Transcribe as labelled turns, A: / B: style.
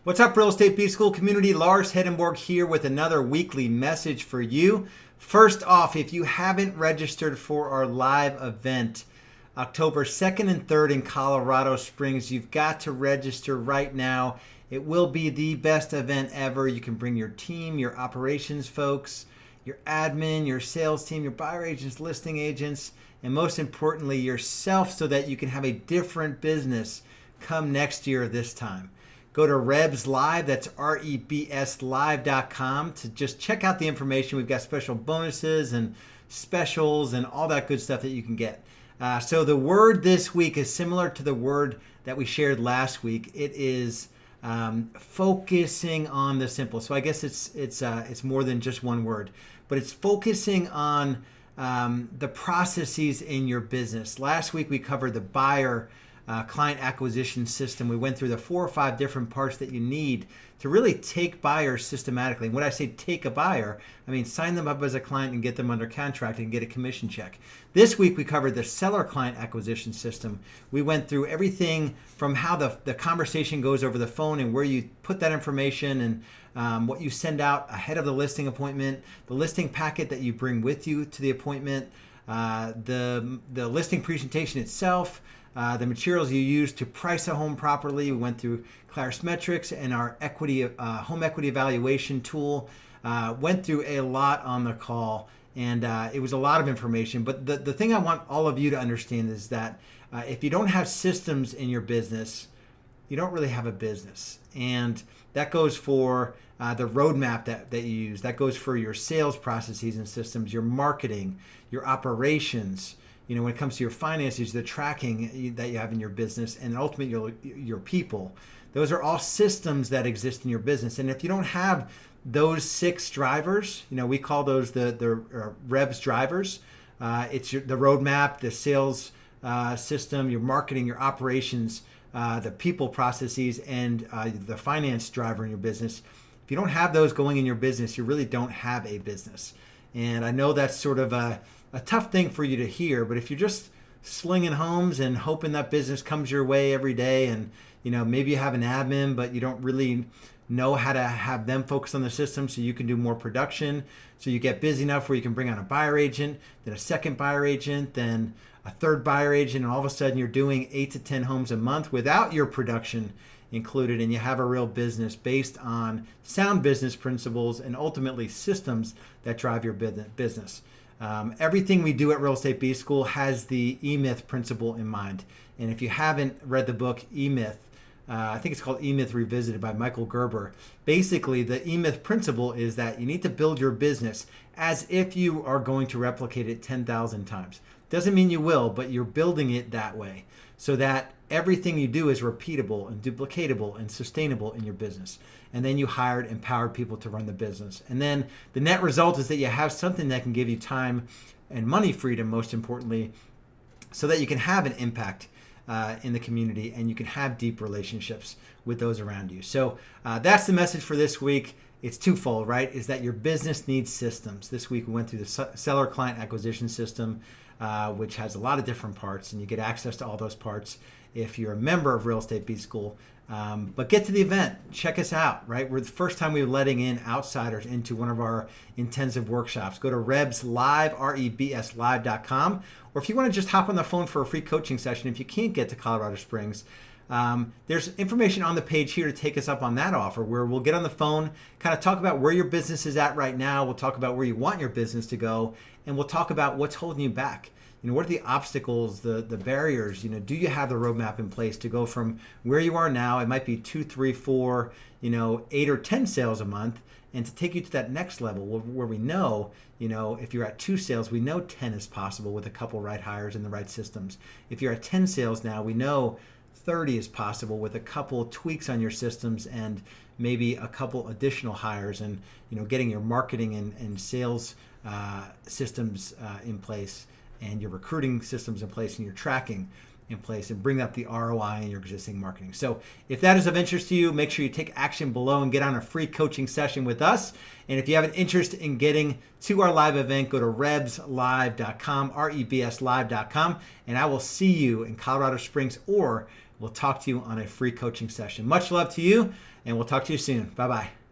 A: What's up, Real Estate B-School community? Lars Hedenborg here with another weekly message for you. First off, if you haven't registered for our live event, October 2nd and 3rd in Colorado Springs, you've got to register right now. It will be the best event ever. You can bring your team, your operations folks, your admin, your sales team, your buyer agents, listing agents, and most importantly, yourself, so that you can have a different business come next year this time. Go to Rebs Live, that's REBSLive.com, to just check out the information. We've got special bonuses and specials and all that good stuff that you can get. So the word this week is similar to the word that we shared last week. It is focusing on the simple. So I guess it's more than just one word, but it's focusing on the processes in your business. Last week we covered the buyer client acquisition system. We went through the 4 or 5 different parts that you need to really take buyers systematically. And when I say take a buyer, I mean sign them up as a client and get them under contract and get a commission check. This week we covered the seller client acquisition system. We went through everything from how the conversation goes over the phone and where you put that information and what you send out ahead of the listing appointment, the listing packet that you bring with you to the appointment, the listing presentation itself, the materials you use to price a home properly. We went through Claris Metrics and our home equity evaluation tool. Went through a lot on the call, and it was a lot of information. But the thing I want all of you to understand is that if you don't have systems in your business, you don't really have a business. And that goes for the roadmap that you use. That goes for your sales processes and systems, your marketing, your operations, when it comes to your finances, the tracking that you have in your business, and ultimately your people. Those are all systems that exist in your business. And if you don't have those 6 drivers, we call those the Rebs drivers. It's the roadmap, the sales system, your marketing, your operations, the people processes, and the finance driver in your business. If you don't have those going in your business, you really don't have a business. And I know that's sort of a tough thing for you to hear, but if you're just slinging homes and hoping that business comes your way every day, and maybe you have an admin, but you don't really know how to have them focus on the system so you can do more production, so you get busy enough where you can bring on a buyer agent, then a second buyer agent, then a third buyer agent, and all of a sudden you're doing 8 to 10 homes a month without your production included, and you have a real business based on sound business principles and ultimately systems that drive your business. Everything we do at Real Estate B School has the E-Myth principle in mind. And if you haven't read the book E-Myth, I think it's called E-Myth Revisited by Michael Gerber. Basically, the E-Myth principle is that you need to build your business as if you are going to replicate it 10,000 times. Doesn't mean you will, but you're building it that way so that everything you do is repeatable and duplicatable and sustainable in your business. And then you hired empowered people to run the business. And then the net result is that you have something that can give you time and money freedom, most importantly, so that you can have an impact in the community and you can have deep relationships with those around you. So that's the message for this week. It's twofold, right? Is that your business needs systems. This week we went through the seller client acquisition system, which has a lot of different parts, and you get access to all those parts if you're a member of Real Estate B School. But get to the event. Check us out, right? We're the first time we're letting in outsiders into one of our intensive workshops. Go to Rebs Live, REBSLive.com. Or if you want to just hop on the phone for a free coaching session, if you can't get to Colorado Springs, there's information on the page here to take us up on that offer, where we'll get on the phone, kind of talk about where your business is at right now. We'll talk about where you want your business to go, and we'll talk about what's holding you back. What are the obstacles, the barriers? Do you have the roadmap in place to go from where you are now? It might be 2, 3, 4, 8 or 10 sales a month, and to take you to that next level where we know, if you're at 2 sales, we know 10 is possible with a couple right hires and the right systems. If you're at 10 sales now, we know 30 is possible with a couple tweaks on your systems and maybe a couple additional hires, and getting your marketing and sales systems in place, and your recruiting systems in place, and your tracking in place, and bring up the ROI in your existing marketing. So if that is of interest to you, make sure you take action below and get on a free coaching session with us. And if you have an interest in getting to our live event, go to rebslive.com, REBSlive.com, and I will see you in Colorado Springs or we'll talk to you on a free coaching session. Much love to you, and we'll talk to you soon. Bye-bye.